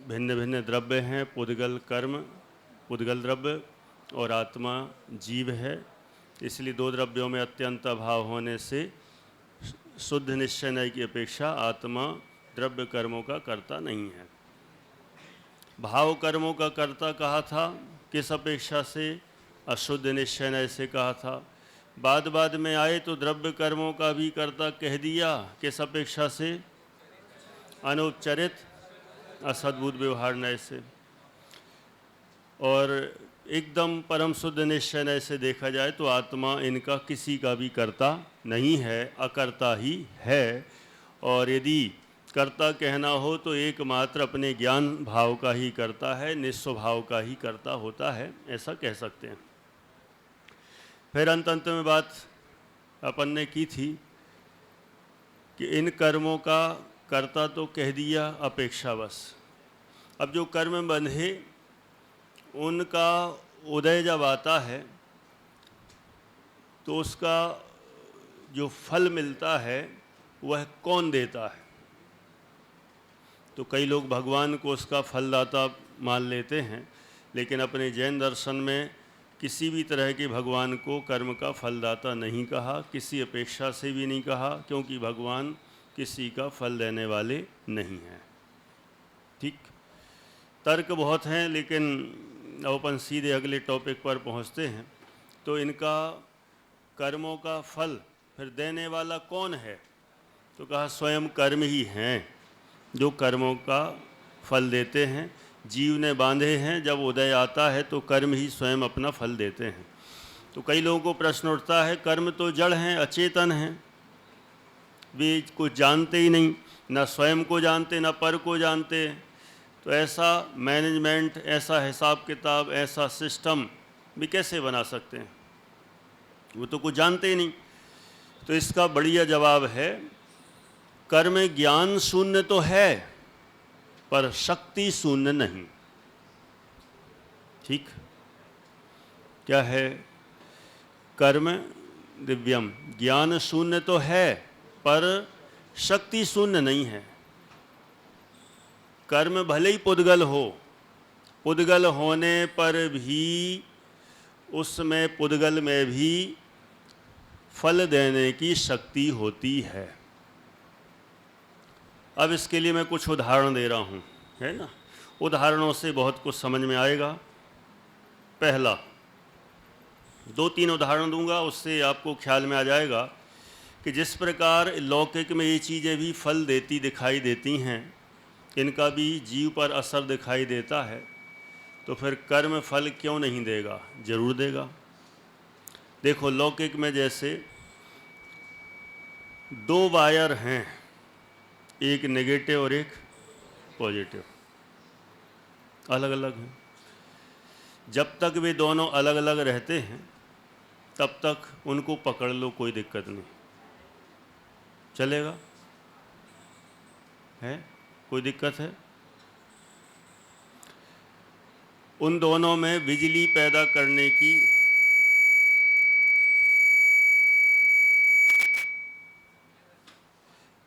भिन्न भिन्न द्रव्य हैं, पुद्गल कर्म, पुद्गल द्रव्य और आत्मा जीव है। इसलिए दो द्रव्यों में अत्यंत अभाव होने से शुद्ध निश्चय की अपेक्षा आत्मा द्रव्य कर्मों का कर्ता नहीं है। भाव कर्मों का कर्ता कहा था, किस अपेक्षा से? अशुद्ध निश्चय से कहा था। बाद में आए तो द्रव्य कर्मों का भी कर्ता कह दिया, किस अपेक्षा से? अनुपचरित असद्भुत व्यवहार नय से। और एकदम परम शुद्ध निश्चय से देखा जाए तो आत्मा इनका किसी का भी कर्ता नहीं है, अकर्ता ही है। और यदि कर्ता कहना हो तो एकमात्र अपने ज्ञान भाव का ही कर्ता है, निस्वभाव का ही कर्ता होता है, ऐसा कह सकते हैं। फिर अंत में बात अपन ने की थी कि इन कर्मों का कर्ता तो कह दिया अपेक्षावश। अब जो कर्म बंधे उनका उदय जब आता है तो उसका जो फल मिलता है वह कौन देता है? तो कई लोग भगवान को उसका फलदाता मान लेते हैं, लेकिन अपने जैन दर्शन में किसी भी तरह के भगवान को कर्म का फलदाता नहीं कहा, किसी अपेक्षा से भी नहीं कहा, क्योंकि भगवान किसी का फल देने वाले नहीं हैं। ठीक, तर्क बहुत हैं, लेकिन अपन सीधे अगले टॉपिक पर पहुंचते हैं। तो इनका कर्मों का फल फिर देने वाला कौन है? तो कहा स्वयं कर्म ही हैं जो कर्मों का फल देते हैं। जीव ने बांधे हैं, जब उदय आता है तो कर्म ही स्वयं अपना फल देते हैं। तो कई लोगों को प्रश्न उठता है, कर्म तो जड़ हैं, अचेतन हैं, वे कुछ जानते ही नहीं, ना स्वयं को जानते ना पर को जानते, तो ऐसा मैनेजमेंट, ऐसा हिसाब किताब, ऐसा सिस्टम भी कैसे बना सकते हैं? वो तो कुछ जानते ही नहीं। तो इसका बढ़िया जवाब है, कर्म ज्ञान शून्य तो है पर शक्ति शून्य नहीं। ठीक, क्या है? कर्म दिव्यम, ज्ञान शून्य तो है पर शक्ति शून्य नहीं है। कर्म भले ही पुद्गल हो, पुद्गल होने पर भी उसमें, पुद्गल में भी फल देने की शक्ति होती है। अब इसके लिए मैं कुछ उदाहरण दे रहा हूँ, है ना? उदाहरणों से बहुत कुछ समझ में आएगा। पहला, 2-3 उदाहरण दूंगा, उससे आपको ख्याल में आ जाएगा कि जिस प्रकार लौकिक में ये चीज़ें भी फल देती दिखाई देती हैं, इनका भी जीव पर असर दिखाई देता है, तो फिर कर्म फल क्यों नहीं देगा? जरूर देगा। देखो, लौकिक में जैसे 2 वायर हैं, एक नेगेटिव और एक पॉजिटिव, अलग अलग हैं। जब तक वे दोनों अलग अलग रहते हैं तब तक उनको पकड़ लो, कोई दिक्कत नहीं, चलेगा? है कोई दिक्कत है? उन दोनों में बिजली पैदा करने की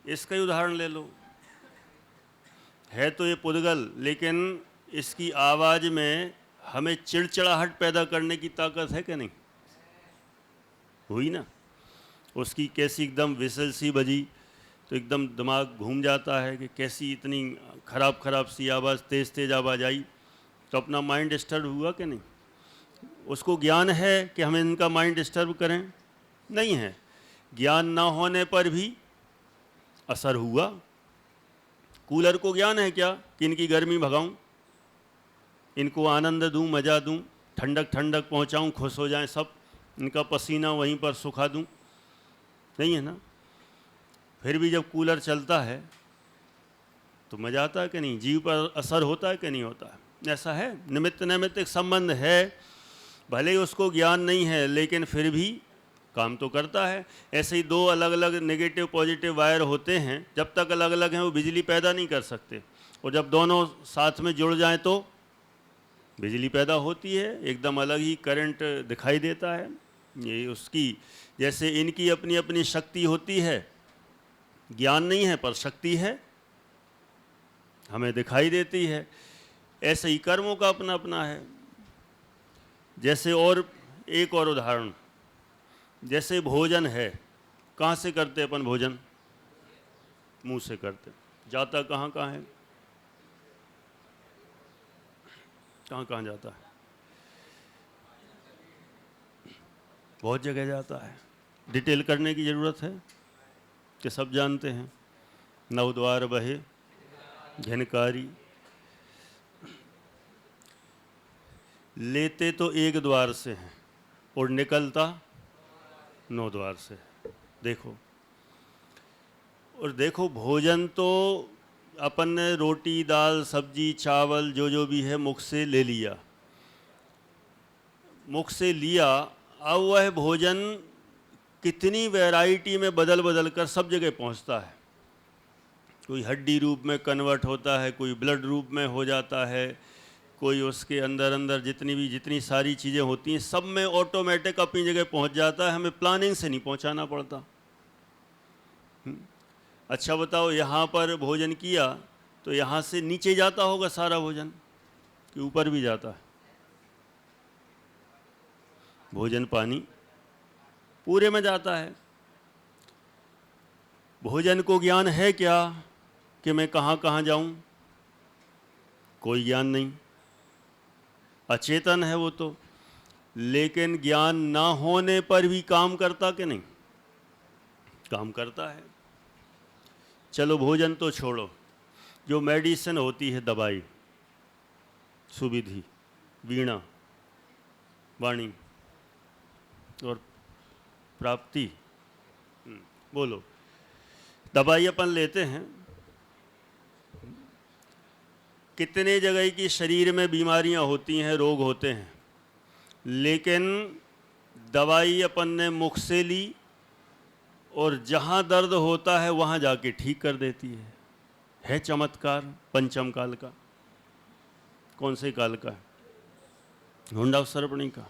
इसका ही उदाहरण ले लो। है तो ये पुद्गल, लेकिन इसकी आवाज़ में हमें चिड़चिड़ाहट पैदा करने की ताकत है कि नहीं? हुई ना? उसकी कैसी एकदम विसल सी बजी तो एकदम दिमाग घूम जाता है कि कैसी इतनी खराब सी आवाज़, तेज़ आवाज़ आई, तो अपना माइंड डिस्टर्ब हुआ कि नहीं? उसको ज्ञान है कि हमें इनका माइंड डिस्टर्ब करें? नहीं है। ज्ञान ना होने पर भी असर हुआ। कूलर को ज्ञान है क्या कि इनकी गर्मी भगाऊं, इनको आनंद दूं, मज़ा दूं, ठंडक पहुंचाऊं, खुश हो जाएं सब, इनका पसीना वहीं पर सुखा दूं? नहीं है ना? फिर भी जब कूलर चलता है तो मज़ा आता है कि नहीं? जीव पर असर होता है कि नहीं होता है? ऐसा है, निमित्त नैमित्तिक संबंध है। भले ही उसको ज्ञान नहीं है, लेकिन फिर भी काम तो करता है। ऐसे ही 2 अलग अलग नेगेटिव पॉजिटिव वायर होते हैं, जब तक अलग अलग हैं वो बिजली पैदा नहीं कर सकते, और जब दोनों साथ में जुड़ जाएं तो बिजली पैदा होती है, एकदम अलग ही करंट दिखाई देता है। ये उसकी, जैसे इनकी अपनी अपनी शक्ति होती है, ज्ञान नहीं है पर शक्ति है, हमें दिखाई देती है। ऐसे ही कर्मों का अपना अपना है। जैसे और एक और उदाहरण, जैसे भोजन है, कहाँ से करते अपन भोजन? मुंह से करते। जाता कहाँ कहाँ है? कहाँ कहाँ जाता है? बहुत जगह जाता है। डिटेल करने की ज़रूरत है कि सब जानते हैं। नौ द्वार बहे घनकारी, लेते तो एक द्वार से हैं और निकलता 9 द्वार से। देखो, और देखो भोजन तो अपन ने रोटी दाल सब्जी चावल जो भी है मुख से ले लिया, मुख से लिया। अब वह भोजन कितनी वैरायटी में बदल बदल कर सब जगह पहुंचता है। कोई हड्डी रूप में कन्वर्ट होता है, कोई ब्लड रूप में हो जाता है, कोई उसके अंदर अंदर जितनी सारी चीज़ें होती हैं सब में ऑटोमेटिक अपनी जगह पहुंच जाता है। हमें प्लानिंग से नहीं पहुंचाना पड़ता। अच्छा बताओ, यहाँ पर भोजन किया तो यहाँ से नीचे जाता होगा सारा भोजन कि ऊपर भी जाता है? भोजन पानी पूरे में जाता है। भोजन को ज्ञान है क्या कि मैं कहाँ कहाँ जाऊँ? कोई ज्ञान नहीं, अचेतन है वो तो। लेकिन ज्ञान ना होने पर भी काम करता कि नहीं? काम करता है। चलो भोजन तो छोड़ो, जो मेडिसिन होती है, दवाई, सुविधि, वीणा, वाणी और प्राप्ति, बोलो, दवाई अपन लेते हैं, कितने जगह की शरीर में बीमारियां होती हैं, रोग होते हैं, लेकिन दवाई अपन ने मुख से ली और जहाँ दर्द होता है वहाँ जाके ठीक कर देती है चमत्कार पंचम काल का। कौन से काल का? हुंडा सरपणी का।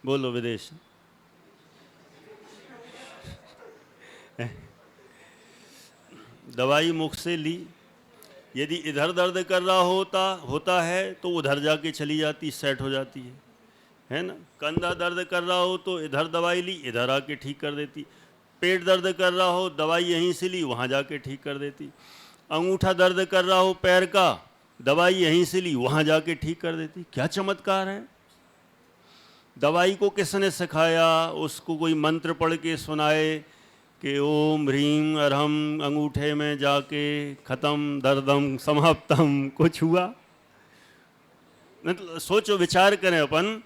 बोलो विदेश। दवाई मुख से ली, यदि इधर दर्द कर रहा होता है तो उधर जाके चली जाती, सेट हो जाती है ना। कंधा दर्द कर रहा हो तो इधर दवाई ली, इधर आके ठीक कर देती। पेट दर्द कर रहा हो, दवाई यहीं से ली, वहाँ जाके ठीक कर देती। अंगूठा दर्द कर रहा हो पैर का, दवाई यहीं से ली, वहाँ जाके ठीक कर देती। क्या चमत्कार है! दवाई को किसने सिखाया? उसको कोई मंत्र पढ़ के सुनाए कि ओम ह्रीम अरहम, अंगूठे में जाके खत्म दर्दम समाप्तम, कुछ हुआ? मतलब सोचो, विचार करें अपन।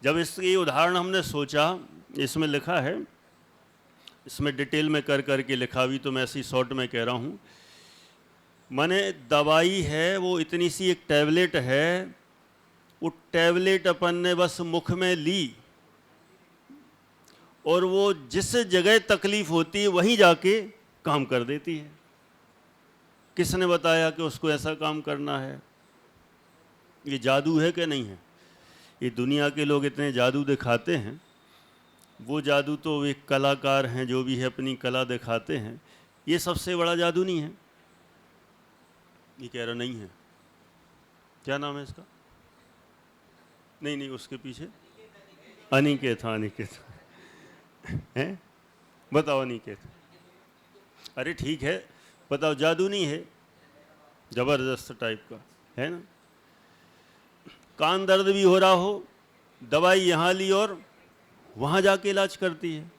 जब इसकी उदाहरण हमने सोचा, इसमें लिखा है, इसमें डिटेल में कर करके लिखा, भी तो मैं ऐसी शॉर्ट में कह रहा हूँ। माने दवाई है वो इतनी सी एक टैबलेट है, वो टैबलेट अपन ने बस मुख में ली और वो जिस जगह तकलीफ होती है वहीं जाके काम कर देती है। किसने बताया कि उसको ऐसा काम करना है? ये जादू है कि नहीं है? ये दुनिया के लोग इतने जादू दिखाते हैं, वो जादू तो एक कलाकार हैं जो भी है अपनी कला दिखाते हैं। ये सबसे बड़ा जादू नहीं है। ये कह रहा नहीं है, क्या नाम है इसका? नहीं, उसके पीछे अनिकेत। हाँ, अनिकेत हैं? बताओ अनिकेत। अरे ठीक है, बताओ, जादू नहीं है, जबरदस्त टाइप का है ना। कान दर्द भी हो रहा हो, दवाई यहाँ ली और वहाँ जाके इलाज करती है।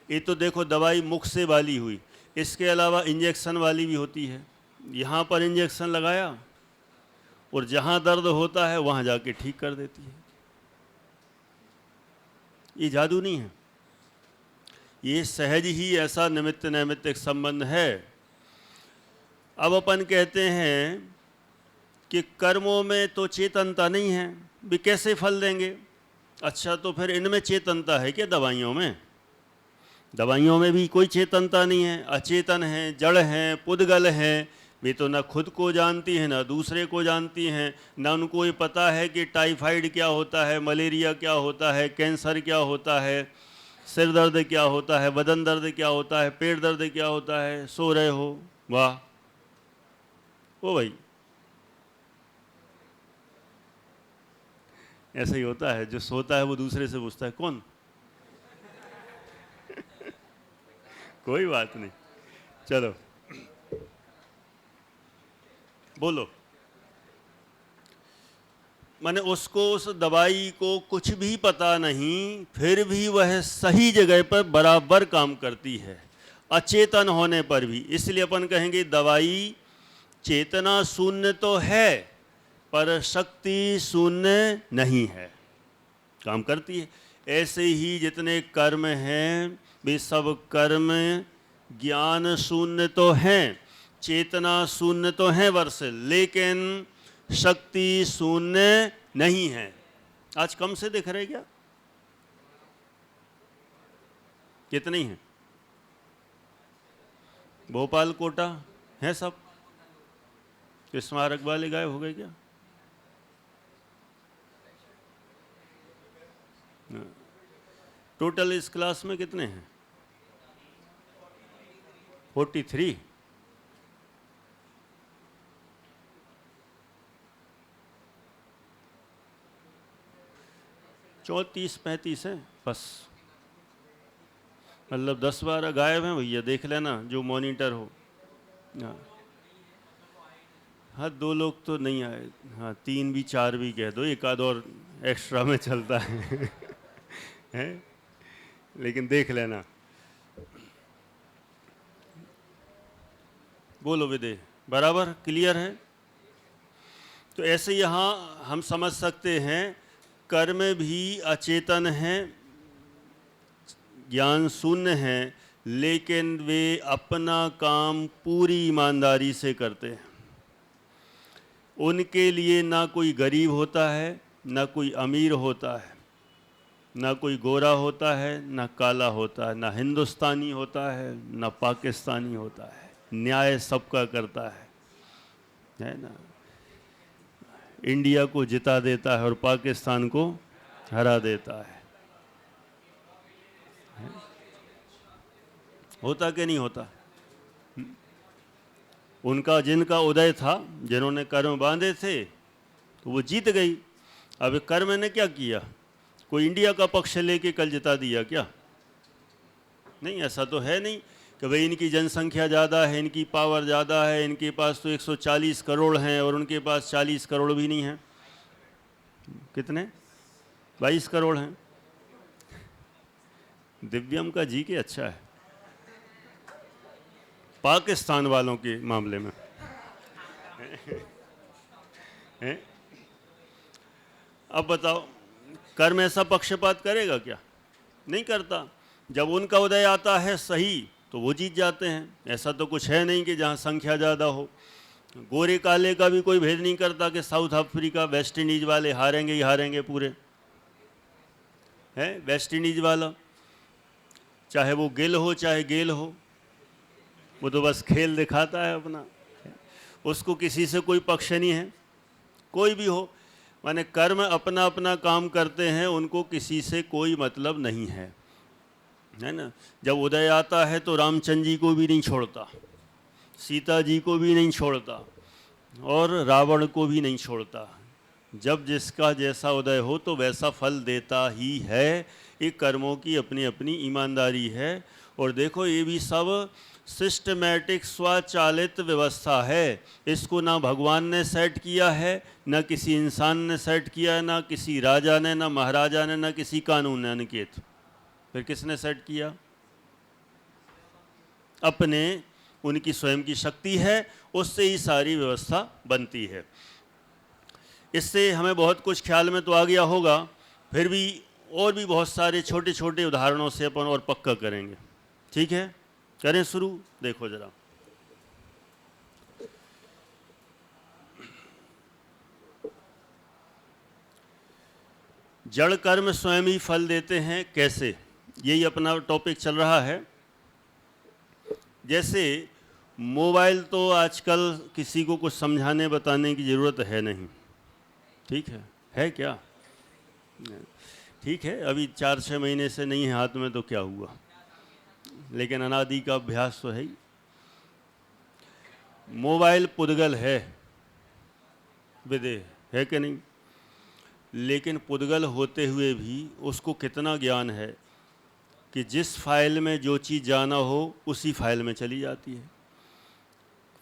ये तो देखो दवाई मुख से वाली हुई, इसके अलावा इंजेक्शन वाली भी होती है। यहाँ पर इंजेक्शन लगाया और जहाँ दर्द होता है वहाँ जाके ठीक कर देती है। ये जादू नहीं है, ये सहज ही ऐसा निमित्त नैमित्तिक संबंध है। अब अपन कहते हैं कि कर्मों में तो चेतनता नहीं है, वे कैसे फल देंगे? अच्छा, तो फिर इनमें चेतनता है क्या? दवाइयों में? दवाइयों में भी कोई चेतनता नहीं है, अचेतन हैं, जड़ हैं, पुद्गल हैं। वे तो ना खुद को जानती हैं ना दूसरे को जानती हैं, ना उनको ये पता है कि टाइफाइड क्या होता है, मलेरिया क्या होता है, कैंसर क्या होता है, सिर दर्द क्या होता है, बदन दर्द क्या होता है, पेट दर्द क्या होता है। सो रहे हो, वाह, ओ भाई, ऐसा ही होता है, जो सोता है वो दूसरे से पूछता है कौन। कोई बात नहीं, चलो बोलो। माने उसको, उस दवाई को कुछ भी पता नहीं, फिर भी वह सही जगह पर बराबर काम करती है, अचेतन होने पर भी। इसलिए अपन कहेंगे दवाई चेतना शून्य तो है, पर शक्ति शून्य नहीं है, काम करती है। ऐसे ही जितने कर्म हैं वे सब कर्म ज्ञान शून्य तो हैं, चेतना शून्य तो हैं वर्ष, लेकिन शक्ति शून्य नहीं है। आज कम से दिख रहे क्या? कितनी है? भोपाल कोटा है सब? स्मारक वाले गायब हो गए क्या? टोटल इस क्लास में कितने हैं? 43। चौंतीस 35 है बस, मतलब 10-12 गायब हैं भैया, देख लेना जो मॉनिटर हो। हाँ 2 लोग तो नहीं आए, हाँ 3 भी 4 भी कह दो, एक आध और एक्स्ट्रा में चलता है, है? लेकिन देख लेना। बोलो विदे, बराबर क्लियर है? तो ऐसे यहाँ हम समझ सकते हैं कर्म भी अचेतन हैं, ज्ञान शून्य है, लेकिन वे अपना काम पूरी ईमानदारी से करते हैं। उनके लिए ना कोई गरीब होता है, ना कोई अमीर होता है, ना कोई गोरा होता है, ना काला होता है, ना हिंदुस्तानी होता है, ना पाकिस्तानी होता है। न्याय सबका करता है ना? इंडिया को जिता देता है और पाकिस्तान को हरा देता है। होता कि नहीं होता? उनका जिनका उदय था, जिन्होंने कर्म बांधे थे, तो वो जीत गई। अब कर्म ने क्या किया? कोई इंडिया का पक्ष लेके कल जिता दिया क्या? नहीं, ऐसा तो है नहीं कि भाई इनकी जनसंख्या ज़्यादा है, इनकी पावर ज़्यादा है, इनके पास तो 140 करोड़ हैं और उनके पास 40 करोड़ भी नहीं हैं। कितने? 22 करोड़ हैं। दिव्यम का जी के अच्छा है पाकिस्तान वालों के मामले में। अब बताओ, कर्म ऐसा पक्षपात करेगा क्या? नहीं करता। जब उनका उदय आता है सही, तो वो जीत जाते हैं। ऐसा तो कुछ है नहीं कि जहाँ संख्या ज़्यादा हो। गोरे काले का भी कोई भेद नहीं करता कि साउथ अफ्रीका, वेस्ट इंडीज वाले हारेंगे ही हारेंगे पूरे, हैं? वेस्ट इंडीज वाला, चाहे वो गिल हो चाहे गेल हो, वो तो बस खेल दिखाता है अपना, उसको किसी से कोई पक्ष नहीं है, कोई भी हो। माने कर्म अपना अपना काम करते हैं, उनको किसी से कोई मतलब नहीं है ना? जब उदय आता है तो रामचंद्र जी को भी नहीं छोड़ता, सीता जी को भी नहीं छोड़ता, और रावण को भी नहीं छोड़ता। जब जिसका जैसा उदय हो तो वैसा फल देता ही है। ये कर्मों की अपनी अपनी ईमानदारी है। और देखो, ये भी सब सिस्टमैटिक स्वचालित व्यवस्था है। इसको ना भगवान ने सेट किया है, ना किसी इंसान ने सेट किया है, ना किसी राजा ने, ना महाराजा ने, ना किसी कानून ने। अनिकेत, फिर किसने सेट किया? अपने, उनकी स्वयं की शक्ति है, उससे ही सारी व्यवस्था बनती है। इससे हमें बहुत कुछ ख्याल में तो आ गया होगा, फिर भी और भी बहुत सारे छोटे छोटे उदाहरणों से अपन और पक्का करेंगे। ठीक है, करें शुरू। देखो जरा, जड़ कर्म स्वयं ही फल देते हैं, कैसे? यही अपना टॉपिक चल रहा है। जैसे मोबाइल तो आजकल किसी को कुछ समझाने बताने की ज़रूरत है नहीं, ठीक है क्या? ठीक है, अभी 4-6 महीने से नहीं है हाथ में तो क्या हुआ, लेकिन अनादि का अभ्यास तो है ही। मोबाइल पुद्गल है, विदेह है कि नहीं। लेकिन पुद्गल होते हुए भी उसको कितना ज्ञान है कि जिस फाइल में जो चीज़ जाना हो उसी फाइल में चली जाती है।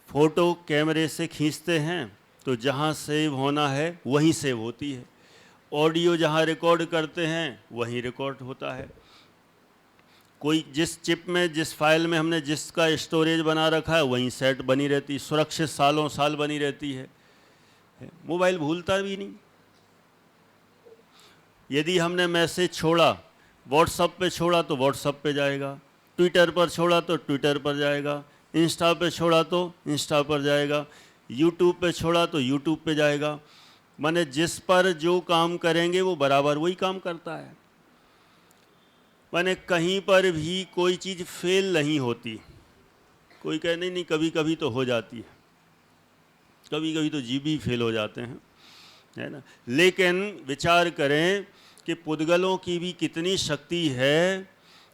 फ़ोटो कैमरे से खींचते हैं तो जहाँ सेव होना है वहीं सेव होती है, ऑडियो जहाँ रिकॉर्ड करते हैं वहीं रिकॉर्ड होता है। कोई जिस चिप में जिस फाइल में हमने जिसका स्टोरेज बना रखा है वहीं सेट बनी रहती है, सुरक्षित सालों साल बनी रहती है। मोबाइल भूलता भी नहीं। यदि हमने मैसेज छोड़ा, व्हाट्सएप पे छोड़ा तो व्हाट्सएप पे जाएगा, ट्विटर पर छोड़ा तो ट्विटर पर जाएगा, इंस्टा पे छोड़ा तो इंस्टा पर जाएगा, यूट्यूब पे छोड़ा तो यूट्यूब पे जाएगा। माने जिस पर जो काम करेंगे वो बराबर वही काम करता है। माने कहीं पर भी कोई चीज़ फेल नहीं होती। कोई कहे नहीं नहीं कभी कभी तो हो जाती है, कभी कभी तो जी भी फेल हो जाते हैं, है ना। लेकिन विचार करें कि पुद्गलों की भी कितनी शक्ति है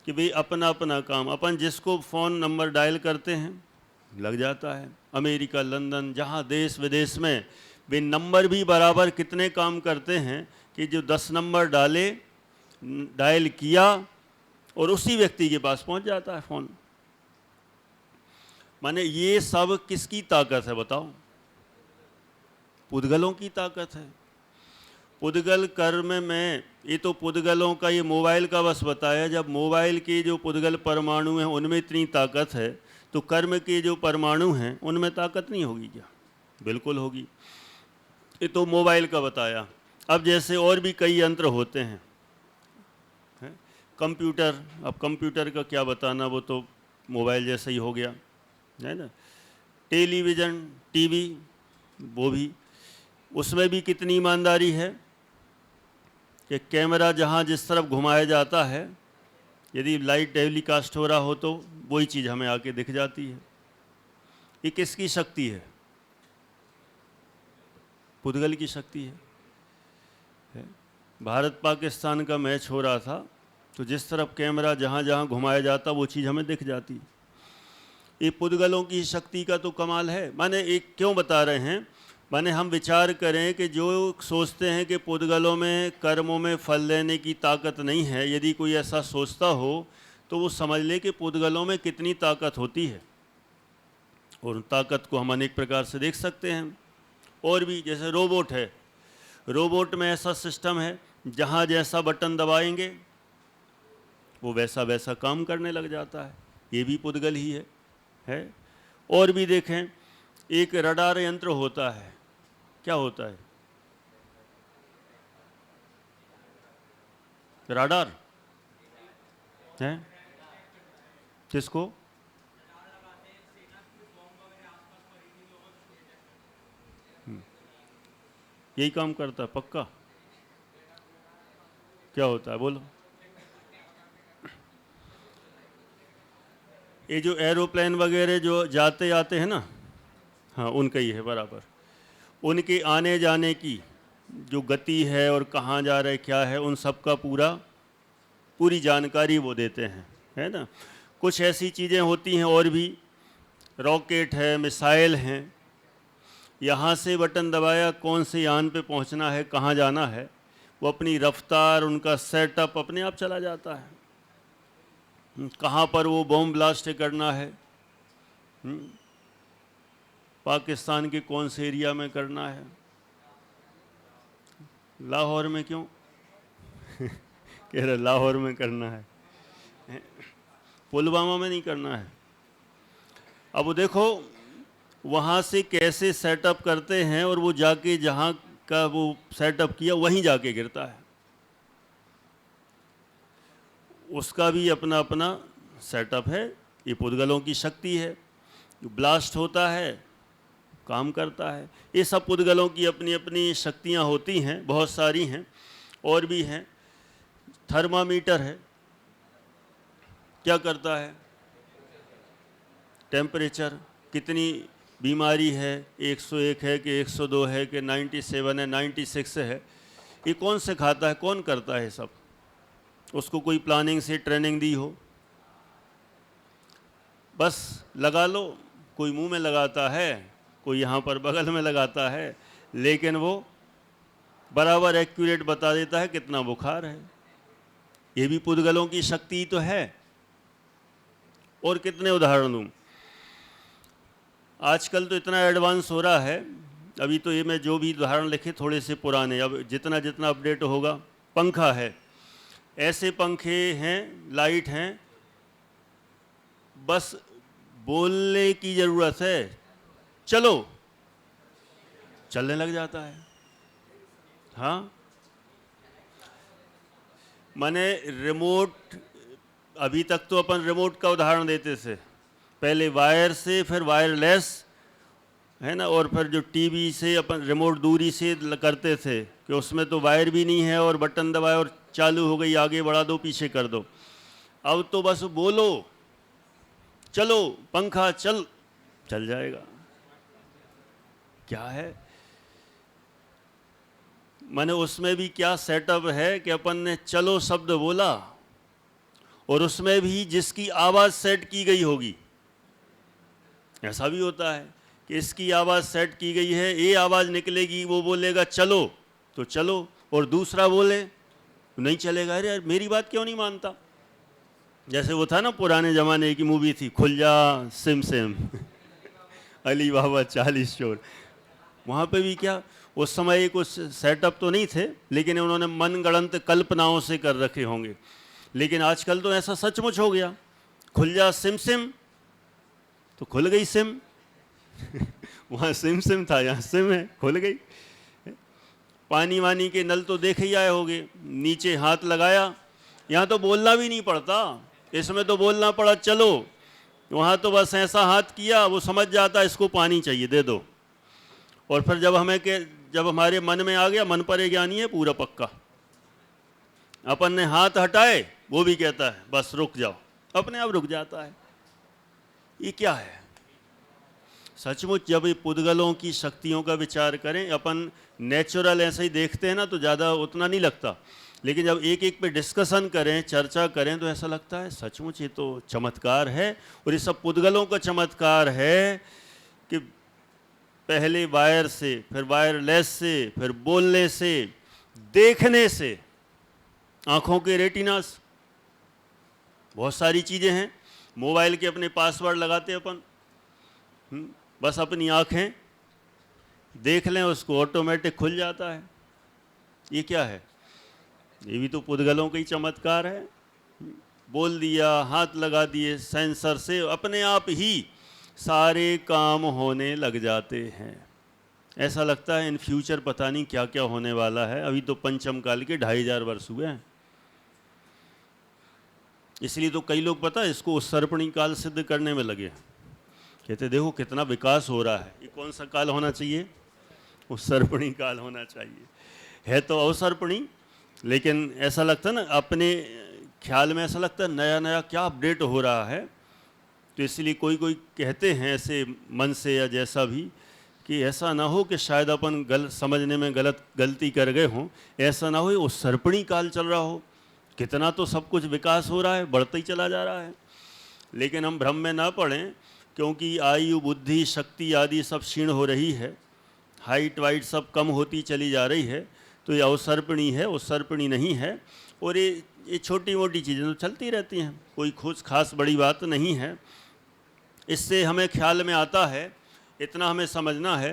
कि भाई अपना अपना काम, अपन जिसको फ़ोन नंबर डायल करते हैं लग जाता है। अमेरिका, लंदन, जहाँ देश विदेश में वे नंबर भी बराबर कितने काम करते हैं कि जो 10 नंबर डायल किया और उसी व्यक्ति के पास पहुंच जाता है फ़ोन। माने ये सब किसकी ताकत है बताओ? पुद्गलों की ताकत है। पुद्गल कर्म में, ये तो पुद्गलों का ये मोबाइल का बस बताया। जब मोबाइल के जो पुद्गल परमाणु हैं उनमें इतनी ताकत है तो कर्म के जो परमाणु हैं उनमें ताकत नहीं होगी क्या? बिल्कुल होगी। ये तो मोबाइल का बताया। अब जैसे और भी कई यंत्र होते हैं, कंप्यूटर, अब कंप्यूटर का क्या बताना, वो तो मोबाइल जैसा ही हो गया, है ना। टेलीविज़न, टीवी, वो भी, उसमें भी कितनी ईमानदारी है कि कैमरा जहाँ जिस तरफ घुमाया जाता है, यदि लाइव टेलीकास्ट हो रहा हो तो वही चीज़ हमें आके दिख जाती है। ये किसकी शक्ति है? पुद्गल की शक्ति है। भारत पाकिस्तान का मैच हो रहा था तो जिस तरफ कैमरा जहाँ जहाँ घुमाया जाता वो चीज़ हमें दिख जाती। ये पुद्गलों की शक्ति का तो कमाल है। माने एक क्यों बता रहे हैं, माने हम विचार करें कि जो सोचते हैं कि पुद्गलों में कर्मों में फल लेने की ताकत नहीं है, यदि कोई ऐसा सोचता हो तो वो समझ ले कि पुद्गलों में कितनी ताकत होती है। और उन ताकत को हम अनेक प्रकार से देख सकते हैं। और भी, जैसे रोबोट है, रोबोट में ऐसा सिस्टम है जहाँ जैसा बटन दबाएंगे वो वैसा वैसा काम करने लग जाता है। ये भी पुद्गल ही है। और भी देखें, एक रडार यंत्र होता है। क्या होता है? रडार है। किसको? यही काम करता है पक्का? क्या होता है बोलो? ये जो एरोप्लेन वगैरह जो जाते आते हैं ना, हाँ उनका ही है बराबर। उनके आने जाने की जो गति है और कहाँ जा रहे क्या है, उन सब का पूरी जानकारी वो देते हैं, है ना। कुछ ऐसी चीज़ें होती हैं और भी, रॉकेट है, मिसाइल हैं, यहाँ से बटन दबाया कौन से यान पे पहुँचना है, कहाँ जाना है, वो अपनी रफ्तार, उनका सेटअप अपने आप चला जाता है। कहाँ पर वो बॉम्ब ब्लास्ट करना है, पाकिस्तान के कौन से एरिया में करना है, लाहौर में क्यों कह रहे लाहौर में करना है, पुलवामा में नहीं करना है। अब वो देखो वहाँ से कैसे सेटअप करते हैं और वो जाके जहाँ का वो सेटअप किया वहीं जाके गिरता है। उसका भी अपना अपना सेटअप है। ये पुद्गलों की शक्ति है। जो ब्लास्ट होता है काम करता है। ये सब पुद्गलों की अपनी अपनी शक्तियाँ होती हैं, बहुत सारी हैं। और भी हैं। थर्मामीटर है, क्या करता है? टेम्परेचर, कितनी बीमारी है, 101 है कि 102 है कि 97 है, 96 है, ये कौन सिखाता है, कौन करता है सब? उसको कोई प्लानिंग से ट्रेनिंग दी हो? बस लगा लो। कोई मुंह में लगाता है, कोई यहाँ पर बगल में लगाता है, लेकिन वो बराबर एक्यूरेट बता देता है कितना बुखार है। ये भी पुद्गलों की शक्ति तो है। और कितने उदाहरण दूं। आजकल तो इतना एडवांस हो रहा है, अभी तो ये मैं जो भी उदाहरण लिखे थोड़े से पुराने, अब जितना जितना अपडेट होगा। पंखा है, ऐसे पंखे हैं, लाइट हैं, बस बोलने की ज़रूरत है, चलो, चलने लग जाता है। हाँ, माने रिमोट, अभी तक तो अपन रिमोट का उदाहरण देते थे, पहले वायर से, फिर वायरलेस, है ना, और फिर जो टीवी से अपन रिमोट दूरी से करते थे कि उसमें तो वायर भी नहीं है और बटन दबाए और चालू हो गई, आगे बढ़ा दो पीछे कर दो। अब तो बस बोलो, चलो पंखा चल जाएगा। क्या है, माने उसमें भी क्या सेटअप है कि अपन ने चलो शब्द बोला और उसमें भी जिसकी आवाज़ सेट की गई होगी। ऐसा भी होता है कि इसकी आवाज़ सेट की गई है, ये आवाज़ निकलेगी, वो बोलेगा चलो तो चलो, और दूसरा बोले तो नहीं चलेगा, अरे यार मेरी बात क्यों नहीं मानता। जैसे वो था ना, पुराने ज़माने की मूवी थी खुल जा सिम सिम अली बाबा 40 चोर। वहाँ पे भी क्या, उस समय कुछ सेटअप तो नहीं थे, लेकिन उन्होंने मनगढ़ंत कल्पनाओं से कर रखे होंगे। लेकिन आजकल तो ऐसा सचमुच हो गया, खुल जा सिम सिम तो खुल गई सिम वहाँ सिम सिम था, यहाँ सिम है, खुल गई। पानी वानी के नल तो देखे ही आए होंगे, नीचे हाथ लगाया, यहाँ तो बोलना भी नहीं पड़ता, इसमें तो बोलना पड़ा चलो, वहाँ तो बस ऐसा हाथ किया, वो समझ जाता इसको पानी चाहिए दे दो। और फिर जब हमारे मन में आ गया, मन पर ज्ञानी है पूरा पक्का, अपन ने हाथ हटाए, वो भी कहता है बस रुक जाओ, अपने आप रुक जाता है। ये क्या है? सचमुच जब ये पुद्गलों की शक्तियों का विचार करें, अपन नेचुरल ऐसे ही देखते हैं ना तो ज़्यादा उतना नहीं लगता, लेकिन जब एक एक पे डिस्कशन करें, चर्चा करें, तो ऐसा लगता है सचमुच ये तो चमत्कार है। और ये सब पुद्गलों का चमत्कार है कि पहले वायर से, फिर वायरलेस से, फिर बोलने से, देखने से, आँखों के रेटिनास, बहुत सारी चीज़ें हैं। मोबाइल के अपने पासवर्ड लगाते अपन, बस अपनी आँखें देख लें उसको, ऑटोमेटिक खुल जाता है। ये क्या है? ये भी तो पुद्गलों का ही चमत्कार है। बोल दिया, हाथ लगा दिए, सेंसर से अपने आप ही सारे काम होने लग जाते हैं। ऐसा लगता है इन फ्यूचर पता नहीं क्या क्या होने वाला है। अभी तो पंचम काल के 2500 वर्ष हुए हैं। इसलिए तो कई लोग पता है इसको उत्सर्पणी काल सिद्ध करने में लगे, कहते देखो कितना विकास हो रहा है। ये कौन सा काल होना चाहिए? उत्सर्पणी काल होना चाहिए। है तो अवसर्पणी, लेकिन ऐसा लगता है ना, अपने ख्याल में ऐसा लगता है नया नया क्या अपडेट हो रहा है। तो इसलिए कोई कोई कहते हैं ऐसे मन से या जैसा भी, कि ऐसा ना हो कि शायद अपन समझने में गलती कर गए हों, ऐसा ना हो उत्सर्पणी काल चल रहा हो। कितना तो सब कुछ विकास हो रहा है, बढ़ता ही चला जा रहा है। लेकिन हम भ्रम में ना पड़ें, क्योंकि आयु, बुद्धि, शक्ति आदि सब क्षीण हो रही है, हाइट वाइट सब कम होती चली जा रही है। तो ये अवसर्पणी है, उत्सर्पणी नहीं है। और ये छोटी मोटी चीज़ें तो चलती रहती हैं, कोई कुछ खास बड़ी बात नहीं है। इससे हमें ख्याल में आता है, इतना हमें समझना है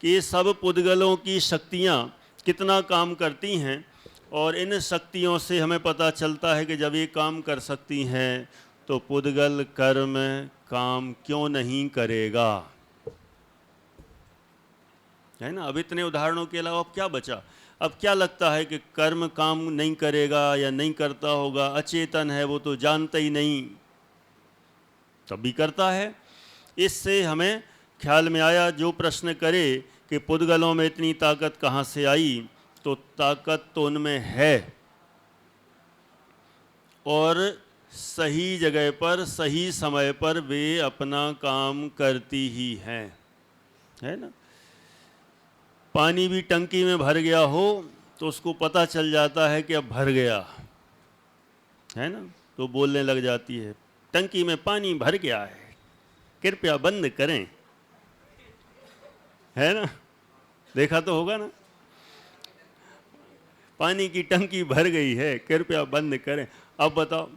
कि ये सब पुद्गलों की शक्तियाँ कितना काम करती हैं। और इन शक्तियों से हमें पता चलता है कि जब ये काम कर सकती हैं तो पुद्गल कर्म काम क्यों नहीं करेगा, है ना। अब इतने उदाहरणों के अलावा अब क्या बचा? अब क्या लगता है कि कर्म काम नहीं करेगा या नहीं करता होगा? अचेतन है, वो तो जानता ही नहीं, तब भी करता है। इससे हमें ख्याल में आया, जो प्रश्न करे कि पुद्गलों में इतनी ताकत कहाँ से आई, तो ताकत तो उनमें है, और सही जगह पर सही समय पर वे अपना काम करती ही हैं, है ना। पानी भी टंकी में भर गया हो तो उसको पता चल जाता है कि अब भर गया, है ना, तो बोलने लग जाती है टंकी में पानी भर गया है, कृपया बंद करें, है ना। देखा तो होगा ना, पानी की टंकी भर गई है, कृपया बंद करें। अब बताओ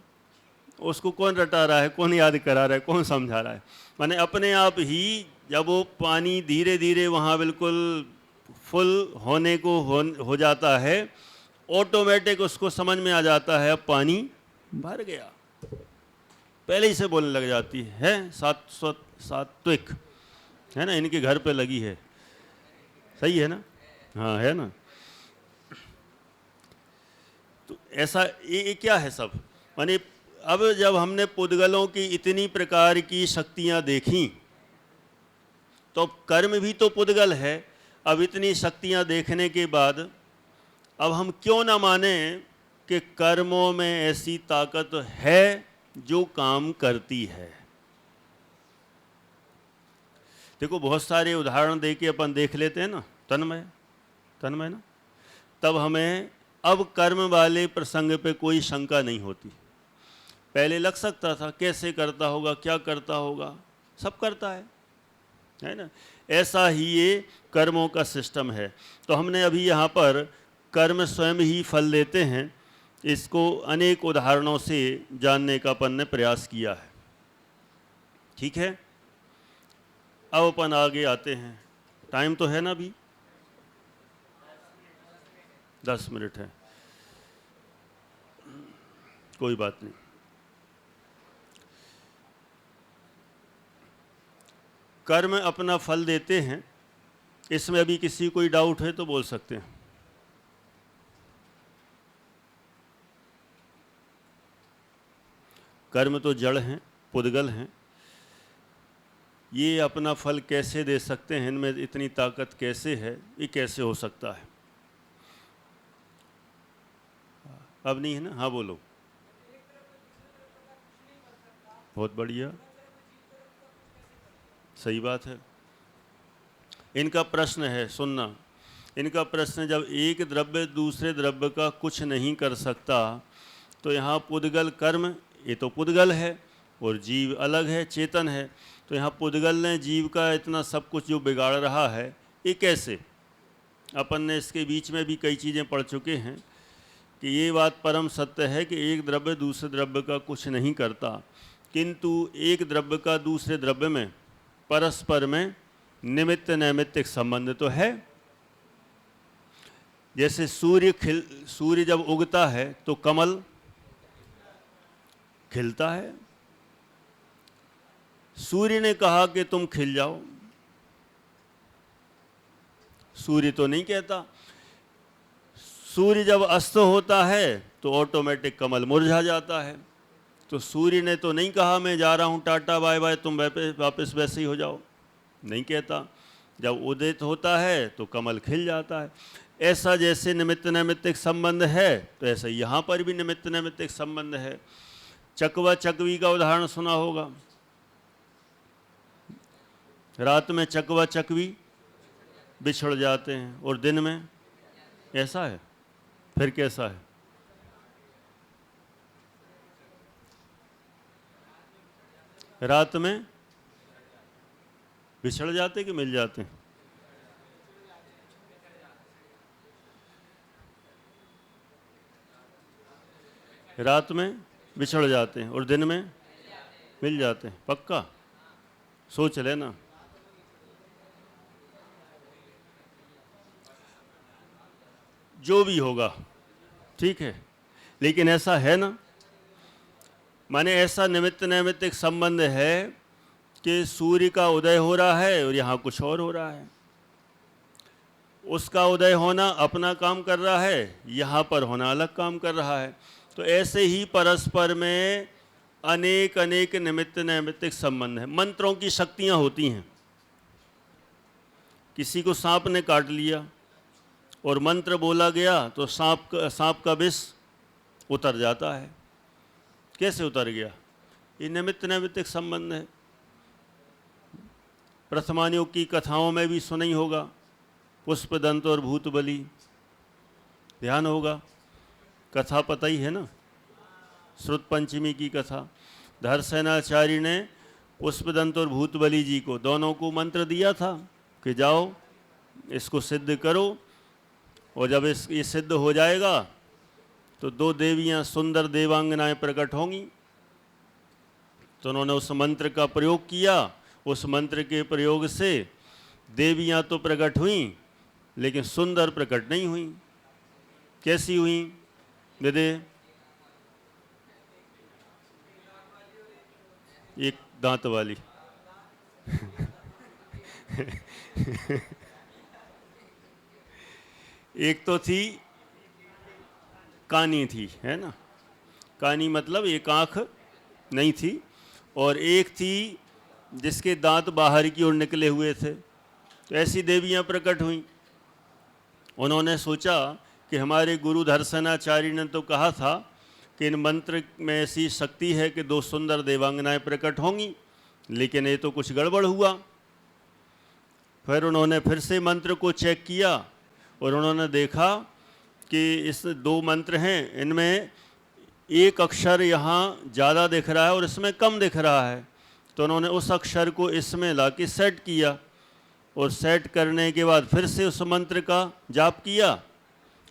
उसको कौन रटा रहा है, कौन याद करा रहा है, कौन समझा रहा है? माने अपने आप ही जब वो पानी धीरे धीरे वहाँ बिल्कुल फुल होने को हो जाता है, ऑटोमेटिक उसको समझ में आ जाता है अब पानी भर गया, पहले ही से बोलने लग जाती है सात्विक है ना, इनके घर पे लगी है, सही है ना? हाँ है ना। तो ऐसा ये क्या है सब, माने अब जब हमने पुद्गलों की इतनी प्रकार की शक्तियां देखी, तो कर्म भी तो पुद्गल है। अब इतनी शक्तियां देखने के बाद अब हम क्यों ना माने कि कर्मों में ऐसी ताकत है जो काम करती है। देखो बहुत सारे उदाहरण दे के अपन देख लेते हैं ना, तन्मय ना, तब हमें अब कर्म वाले प्रसंग पे कोई शंका नहीं होती। पहले लग सकता था कैसे करता होगा, क्या करता होगा, सब करता है ना। ऐसा ही ये कर्मों का सिस्टम है। तो हमने अभी यहाँ पर कर्म स्वयं ही फल देते हैं, इसको अनेक उदाहरणों से जानने का अपन ने प्रयास किया है। ठीक है, अब अपन आगे आते हैं। टाइम तो है ना, अभी 10 मिनट है, कोई बात नहीं। कर्म अपना फल देते हैं, इसमें अभी किसी कोई डाउट है तो बोल सकते हैं। कर्म तो जड़ हैं, पुद्गल हैं, ये अपना फल कैसे दे सकते हैं, इनमें इतनी ताकत कैसे है, ये कैसे हो सकता है? अब नहीं है ना? हाँ बोलो। बहुत बढ़िया, सही बात है। इनका प्रश्न है, सुनना, इनका प्रश्न, जब एक द्रव्य दूसरे द्रव्य का कुछ नहीं कर सकता, तो यहाँ पुद्गल कर्म, ये तो पुद्गल है और जीव अलग है, चेतन है, तो यहाँ पुद्गल ने जीव का इतना सब कुछ जो बिगाड़ रहा है, ये कैसे? अपन ने इसके बीच में भी कई चीज़ें पढ़ चुके हैं कि ये बात परम सत्य है कि एक द्रव्य दूसरे द्रव्य का कुछ नहीं करता, किंतु एक द्रव्य का दूसरे द्रव्य में परस्पर में निमित्त नैमित्तिक संबंध तो है। जैसे सूर्य जब उगता है तो कमल खिलता है। सूर्य ने कहा कि तुम खिल जाओ, सूर्य तो नहीं कहता। सूर्य जब अस्त होता है तो ऑटोमेटिक कमल मुरझा जाता है। तो सूर्य ने तो नहीं कहा मैं जा रहा हूँ, टाटा बाय बाय, तुम वापस वैसे ही हो जाओ, नहीं कहता। जब उदित होता है तो कमल खिल जाता है। ऐसा जैसे निमित्त नैमित्तिक संबंध है, तो ऐसा यहाँ पर भी निमित्त नैमित्तिक संबंध है। चकवा चकवी का उदाहरण सुना होगा। रात में चकवा चकवी बिछड़ जाते हैं और दिन में ऐसा है, फिर कैसा है? रात में बिछड़ जाते कि मिल जाते हैं? रात में बिछड़ जाते हैं और दिन में मिल जाते हैं। पक्का सोच लेना। जो भी होगा ठीक है, लेकिन ऐसा है ना, माने ऐसा निमित्त नैमित्तिक संबंध है कि सूर्य का उदय हो रहा है और यहाँ कुछ और हो रहा है। उसका उदय होना अपना काम कर रहा है, यहाँ पर होना अलग काम कर रहा है। तो ऐसे ही परस्पर में अनेक अनेक निमित्त नैमित्तिक संबंध है। मंत्रों की शक्तियाँ होती हैं। किसी को सांप ने काट लिया और मंत्र बोला गया तो सांप का विष उतर जाता है। कैसे उतर गया? ये निमित्त नैमित्तिक संबंध है। प्रथमानियोग की कथाओं में भी सुना ही होगा, पुष्पदंत और भूत बलि, ध्यान होगा, कथा पता ही है ना, श्रुत पंचमी की कथा। धरसेनाचार्य ने पुष्पदंत और भूत बलि जी को, दोनों को मंत्र दिया था कि जाओ इसको सिद्ध करो। और जब ये सिद्ध हो जाएगा तो 2 देवियाँ सुंदर देवांगनाएं प्रकट होंगी। तो उन्होंने उस मंत्र का प्रयोग किया। उस मंत्र के प्रयोग से देवियाँ तो प्रकट हुईं, लेकिन सुंदर प्रकट नहीं हुई। कैसी हुई विदे? एक दांत वाली एक तो थी कानी थी, है ना, कानी मतलब एक आंख नहीं थी, और एक थी जिसके दांत बाहर की ओर निकले हुए थे। तो ऐसी देवियां प्रकट हुईं। उन्होंने सोचा कि हमारे गुरु दर्शनाचार्य ने तो कहा था कि इन मंत्र में ऐसी शक्ति है कि 2 सुंदर देवांगनाएं प्रकट होंगी, लेकिन ये तो कुछ गड़बड़ हुआ। फिर उन्होंने फिर से मंत्र को चेक किया और उन्होंने देखा कि इस 2 मंत्र हैं, इनमें एक अक्षर यहाँ ज़्यादा दिख रहा है और इसमें कम दिख रहा है। तो उन्होंने उस अक्षर को इसमें ला के सेट किया, और सेट करने के बाद फिर से उस मंत्र का जाप किया,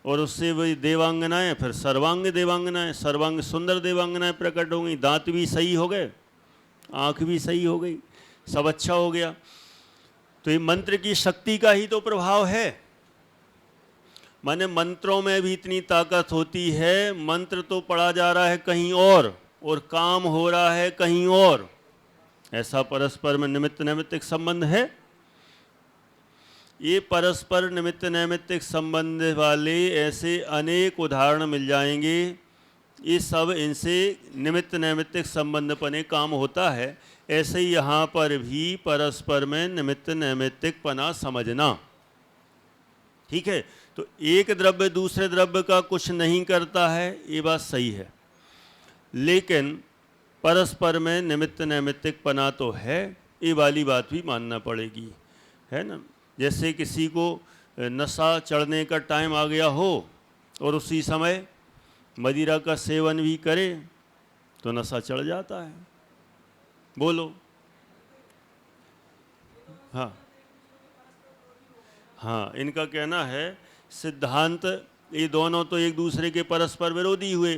और उससे वही देवांगनाएं, फिर सर्वांग देवांगनाएं, सर्वांग सुंदर देवांगनाएं प्रकट हो गई। दांत भी सही हो गए, आँख भी सही हो गई, सब अच्छा हो गया। तो ये मंत्र की शक्ति का ही तो प्रभाव है। माने मंत्रों में भी इतनी ताकत होती है, मंत्र तो पढ़ा जा रहा है कहीं और काम हो रहा है कहीं और। ऐसा परस्पर में निमित्त नैमित्तिक संबंध है। ये परस्पर निमित्त नैमित्तिक संबंध वाले ऐसे अनेक उदाहरण मिल जाएंगे। ये सब इनसे निमित्त नैमित्तिक संबंधपने काम होता है। ऐसे ही यहाँ पर भी परस्पर में निमित्त नैमित्तिकपना समझना, ठीक है। तो एक द्रव्य दूसरे द्रव्य का कुछ नहीं करता है, ये बात सही है, लेकिन परस्पर में निमित्त नैमित्तिकपना तो है, ये वाली बात भी मानना पड़ेगी, है ना। जैसे किसी को नशा चढ़ने का टाइम आ गया हो और उसी समय मदिरा का सेवन भी करे तो नशा चढ़ जाता है। बोलो। हाँ हाँ, इनका कहना है सिद्धांत ये दोनों तो एक दूसरे के परस्पर विरोधी हुए,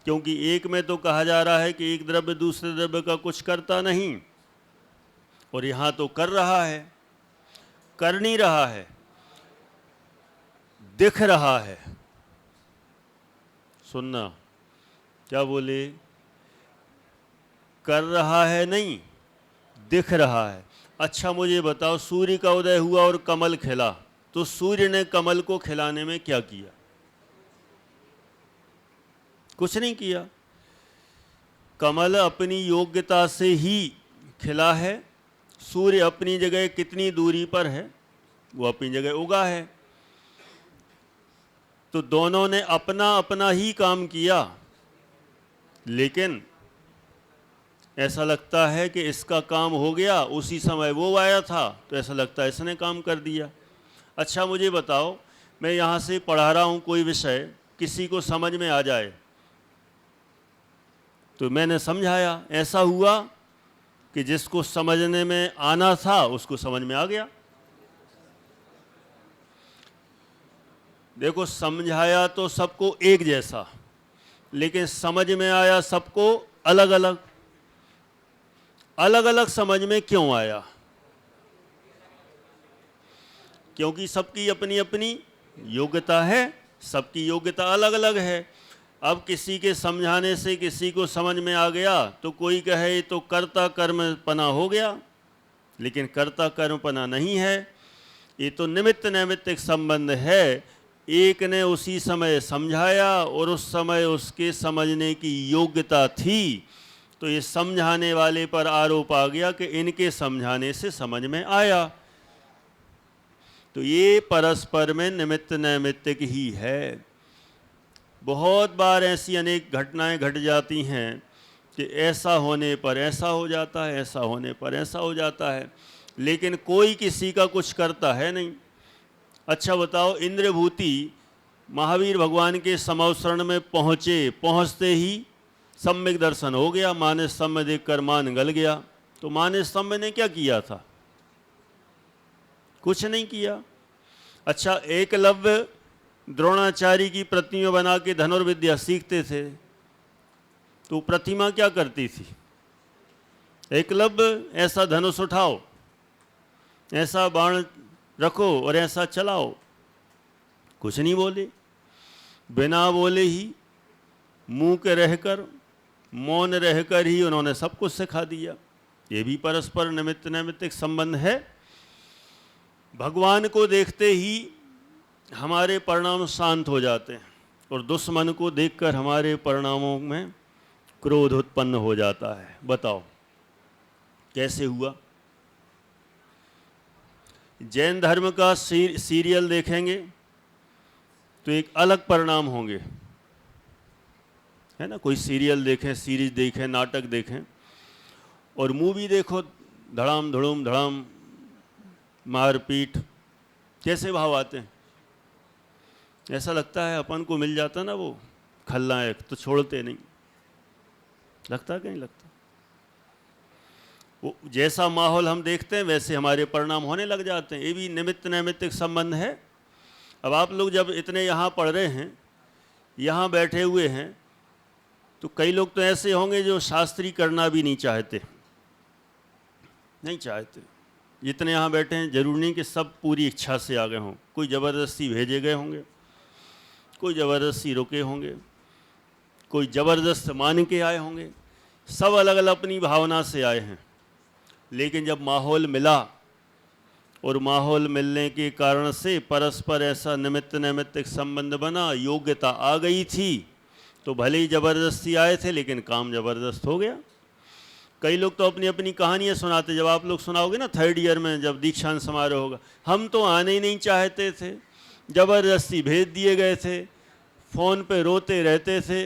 क्योंकि एक में तो कहा जा रहा है कि एक द्रव्य दूसरे द्रव्य का कुछ करता नहीं, और यहाँ तो कर रहा है, कर नहीं रहा है, दिख रहा है। सुनना, क्या बोले? कर रहा है नहीं, दिख रहा है। अच्छा मुझे बताओ, सूर्य का उदय हुआ और कमल खिला, तो सूर्य ने कमल को खिलाने में क्या किया? कुछ नहीं किया। कमल अपनी योग्यता से ही खिला है। सूर्य अपनी जगह कितनी दूरी पर है, वो अपनी जगह उगा है। तो दोनों ने अपना अपना ही काम किया, लेकिन ऐसा लगता है कि इसका काम हो गया, उसी समय वो आया था तो ऐसा लगता है इसने काम कर दिया। अच्छा मुझे बताओ, मैं यहाँ से पढ़ा रहा हूँ कोई विषय, किसी को समझ में आ जाए तो मैंने समझाया, ऐसा हुआ कि जिसको समझने में आना था उसको समझ में आ गया। देखो, समझाया तो सबको एक जैसा, लेकिन समझ में आया सबको अलग अलग। अलग अलग समझ में क्यों आया? क्योंकि सबकी अपनी अपनी योग्यता है, सबकी योग्यता अलग अलग है। अब किसी के समझाने से किसी को समझ में आ गया तो कोई कहे तो कर्ता कर्मपना हो गया, लेकिन कर्ता कर्मपना नहीं है, ये तो निमित्त नैमित्तिक संबंध है। एक ने उसी समय समझाया और उस समय उसके समझने की योग्यता थी, तो ये समझाने वाले पर आरोप आ गया कि इनके समझाने से समझ में आया। तो ये परस्पर में निमित्त नैमित्तिक ही है। बहुत बार ऐसी अनेक घटनाएं घट जाती हैं कि ऐसा होने पर ऐसा हो जाता है, ऐसा होने पर ऐसा हो जाता है, लेकिन कोई किसी का कुछ करता है नहीं। अच्छा बताओ, इंद्रभूति महावीर भगवान के समवसरण में पहुँचे, पहुँचते ही सम्यक दर्शन हो गया, माने स्तंभ देखकर मान गल गया। तो माने स्तंभ ने क्या किया था? कुछ नहीं किया। अच्छा, एकलव्य द्रोणाचार्य की प्रतिमा बना के धनुर्विद्या सीखते थे, तो प्रतिमा क्या करती थी? एकलव्य ऐसा धनुष उठाओ, ऐसा बाण रखो और ऐसा चलाओ। कुछ नहीं बोले, बिना बोले ही मुंह के रहकर, मौन रहकर ही उन्होंने सब कुछ सिखा दिया। ये भी परस्पर निमित्त नैमित्तिक संबंध है। भगवान को देखते ही हमारे परिणाम शांत हो जाते हैं और दुश्मन को देखकर हमारे परिणामों में क्रोध उत्पन्न हो जाता है। बताओ कैसे हुआ? जैन धर्म का सीरियल देखेंगे तो एक अलग परिणाम होंगे, है ना। कोई सीरियल देखें, सीरीज देखें, नाटक देखें, और मूवी देखो, धड़ाम धड़ूम धड़ाम, मारपीट, कैसे भाव आते हैं। ऐसा लगता है अपन को मिल जाता ना वो खलनायक तो छोड़ते नहीं। लगता कि नहीं लगता? वो जैसा माहौल हम देखते हैं वैसे हमारे परिणाम होने लग जाते हैं। ये भी निमित्त नैमित्तिक संबंध है। अब आप लोग जब इतने यहाँ पढ़ रहे हैं, यहाँ बैठे हुए हैं, तो कई लोग तो ऐसे होंगे जो शास्त्री करना भी नहीं चाहते, नहीं चाहते। जितने यहाँ बैठे हैं जरूरी नहीं कि सब पूरी इच्छा से आ गए हों। कोई ज़बरदस्ती भेजे गए होंगे, कोई ज़बरदस्ती रुके होंगे, कोई ज़बरदस्त मान के आए होंगे। सब अलग अलग अपनी भावना से आए हैं। लेकिन जब माहौल मिला और माहौल मिलने के कारण से परस्पर ऐसा निमित्त नैमित्तिक संबंध बना, योग्यता आ गई थी, तो भले ही ज़बरदस्ती आए थे लेकिन काम ज़बरदस्त हो गया। कई लोग तो अपनी अपनी कहानियाँ सुनाते। जब आप लोग सुनाओगे ना 3rd ईयर में जब दीक्षांत समारोह होगा, हम तो आने ही नहीं चाहते थे, ज़बरदस्ती भेज दिए गए थे, फ़ोन पे रोते रहते थे।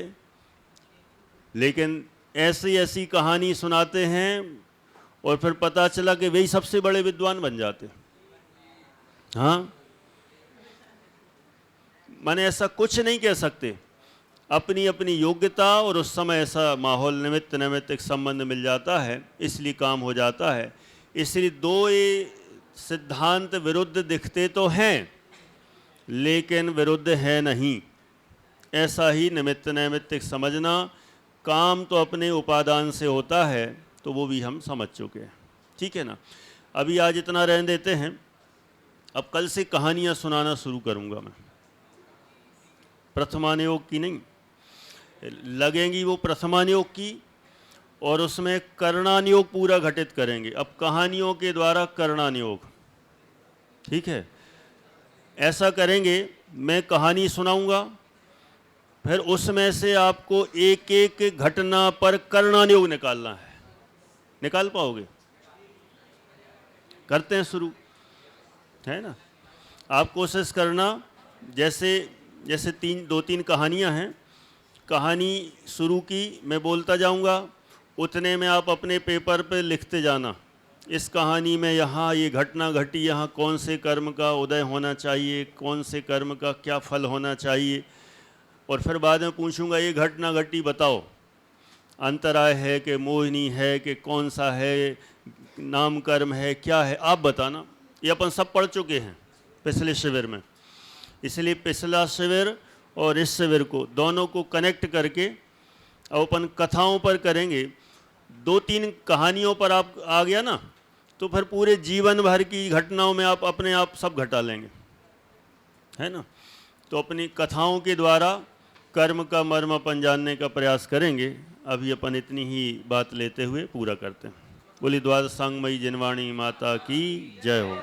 लेकिन ऐसी ऐसी कहानी सुनाते हैं और फिर पता चला कि वही सबसे बड़े विद्वान बन जाते। हाँ, माने ऐसा कुछ नहीं कह सकते। अपनी अपनी योग्यता और उस समय ऐसा माहौल निमित्त नैमित्तिक संबंध मिल जाता है, इसलिए काम हो जाता है। इसलिए दो ये सिद्धांत विरुद्ध दिखते तो हैं लेकिन विरुद्ध है नहीं। ऐसा ही निमित्त नैमित्तिक समझना, काम तो अपने उपादान से होता है, तो वो भी हम समझ चुके हैं। ठीक है ना। अभी आज इतना रहने देते हैं। अब कल से कहानियाँ सुनाना शुरू करूँगा मैं। प्रथमानुयोग की नहीं लगेंगी, वो प्रथमानुयोग की, और उसमें कर्णानुयोग पूरा घटित करेंगे। अब कहानियों के द्वारा कर्णानुयोग, ठीक है। ऐसा करेंगे, मैं कहानी सुनाऊंगा, फिर उसमें से आपको एक एक घटना पर कर्णानुयोग निकालना है। निकाल पाओगे? करते हैं शुरू, है ना। आप कोशिश करना, जैसे 2-3 कहानियां हैं, कहानी शुरू की, मैं बोलता जाऊंगा, उतने में आप अपने पेपर पे लिखते जाना। इस कहानी में यहाँ ये घटना घटी, यहाँ कौन से कर्म का उदय होना चाहिए, कौन से कर्म का क्या फल होना चाहिए, और फिर बाद में पूछूंगा ये घटना घटी, बताओ अंतराय है कि मोहिनी है कि कौन सा है, नाम कर्म है, क्या है, आप बताना। ये अपन सब पढ़ चुके हैं पिछले शिविर में। इसलिए पिछला शिविर और इस शिविर को दोनों को कनेक्ट करके अब अपन कथाओं पर करेंगे। 2-3 कहानियों पर आप आ गया ना, तो फिर पूरे जीवन भर की घटनाओं में आप अपने आप सब घटा लेंगे, है ना। तो अपनी कथाओं के द्वारा कर्म का मर्म अपन जानने का प्रयास करेंगे। अभी अपन इतनी ही बात लेते हुए पूरा करते हैं। बोली द्वादशांगमयी जिनवाणी माता की जय हो।